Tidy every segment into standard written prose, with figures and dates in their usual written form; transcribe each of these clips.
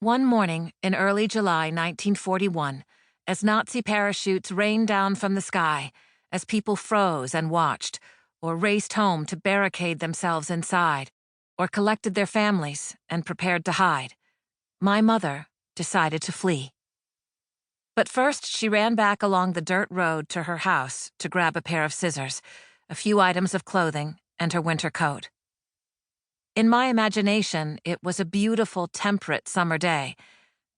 One morning in early July 1941, as Nazi parachutes rained down from the sky, as people froze and watched, or raced home to barricade themselves inside, or collected their families and prepared to hide, my mother decided to flee. But first she ran back along the dirt road to her house to grab a pair of scissors, a few items of clothing, and her winter coat. In my imagination, it was a beautiful, temperate summer day,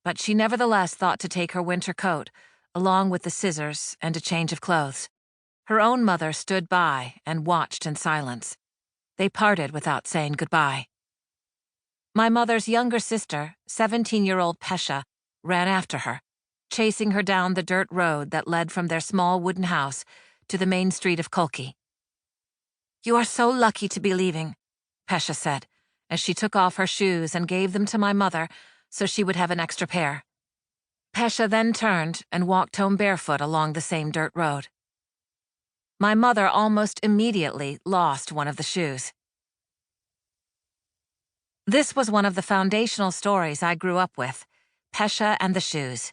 but she nevertheless thought to take her winter coat, along with the scissors and a change of clothes. Her own mother stood by and watched in silence. They parted without saying goodbye. My mother's younger sister, 17-year-old Pesha, ran after her, chasing her down the dirt road that led from their small wooden house to the main street of Kolki. "You are so lucky to be leaving," Pesha said, as she took off her shoes and gave them to my mother so she would have an extra pair. Pesha then turned and walked home barefoot along the same dirt road. My mother almost immediately lost one of the shoes. This was one of the foundational stories I grew up with, Pesha and the shoes.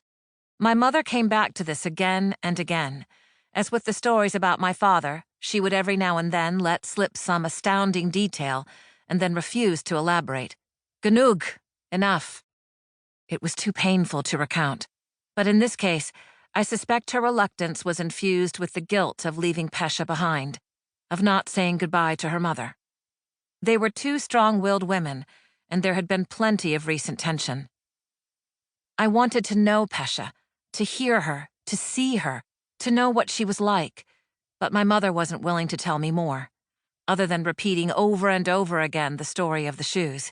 My mother came back to this again and again. As with the stories about my father, she would every now and then let slip some astounding detail and then refuse to elaborate. Genug, enough. It was too painful to recount. But in this case, I suspect her reluctance was infused with the guilt of leaving Pesha behind, of not saying goodbye to her mother. They were two strong-willed women, and there had been plenty of recent tension. I wanted to know Pesha, to hear her, to see her, to know what she was like, but my mother wasn't willing to tell me more, other than repeating over and over again the story of the shoes.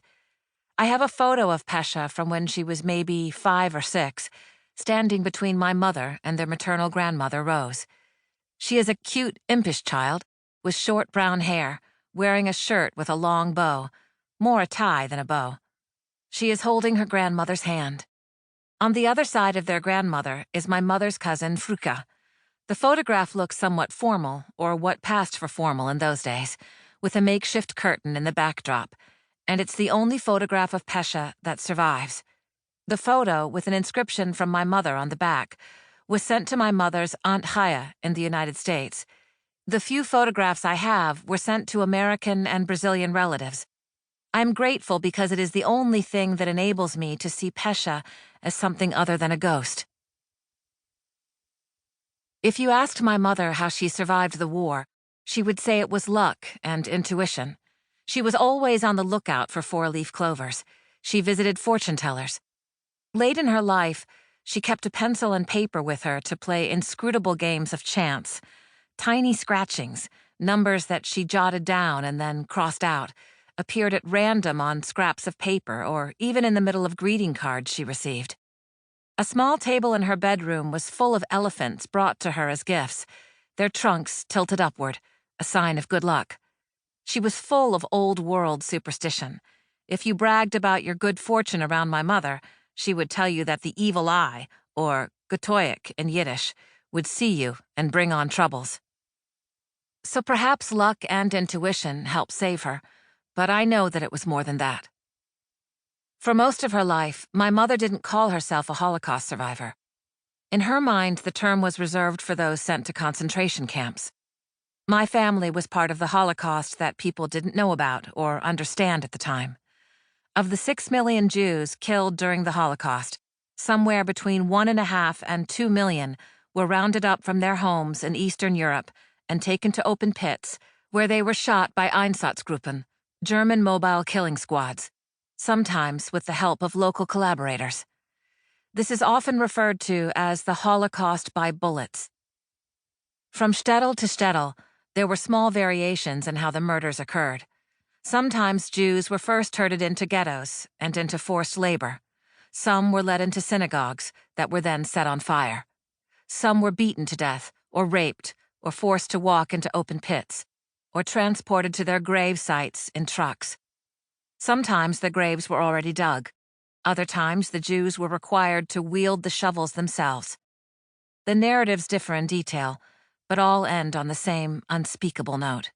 I have a photo of Pesha from when she was maybe 5 or 6, standing between my mother and their maternal grandmother, Rose. She is a cute, impish child, with short brown hair, wearing a shirt with a long bow, more a tie than a bow. She is holding her grandmother's hand. On the other side of their grandmother is my mother's cousin, Fruka. The photograph looks somewhat formal, or what passed for formal in those days, with a makeshift curtain in the backdrop, and it's the only photograph of Pesha that survives. The photo, with an inscription from my mother on the back, was sent to my mother's Aunt Haya in the United States. The few photographs I have were sent to American and Brazilian relatives. I'm grateful because it is the only thing that enables me to see Pesha as something other than a ghost. If you asked my mother how she survived the war, she would say it was luck and intuition. She was always on the lookout for four-leaf clovers. She visited fortune-tellers. Late in her life, she kept a pencil and paper with her to play inscrutable games of chance. Tiny scratchings, numbers that she jotted down and then crossed out, appeared at random on scraps of paper or even in the middle of greeting cards she received. A small table in her bedroom was full of elephants brought to her as gifts, their trunks tilted upward, a sign of good luck. She was full of old-world superstition. If you bragged about your good fortune around my mother, she would tell you that the evil eye, or Getoyek in Yiddish, would see you and bring on troubles. So perhaps luck and intuition helped save her, but I know that it was more than that. For most of her life, my mother didn't call herself a Holocaust survivor. In her mind, the term was reserved for those sent to concentration camps. My family was part of the Holocaust that people didn't know about or understand at the time. Of the 6 million Jews killed during the Holocaust, somewhere between 1.5 and 2 million were rounded up from their homes in Eastern Europe and taken to open pits, where they were shot by Einsatzgruppen, German mobile killing squads, sometimes with the help of local collaborators. This is often referred to as the Holocaust by bullets. From shtetl to shtetl, there were small variations in how the murders occurred. Sometimes Jews were first herded into ghettos and into forced labor. Some were led into synagogues that were then set on fire. Some were beaten to death, or raped, or forced to walk into open pits, or transported to their grave sites in trucks. Sometimes the graves were already dug. Other times the Jews were required to wield the shovels themselves. The narratives differ in detail, but all end on the same unspeakable note.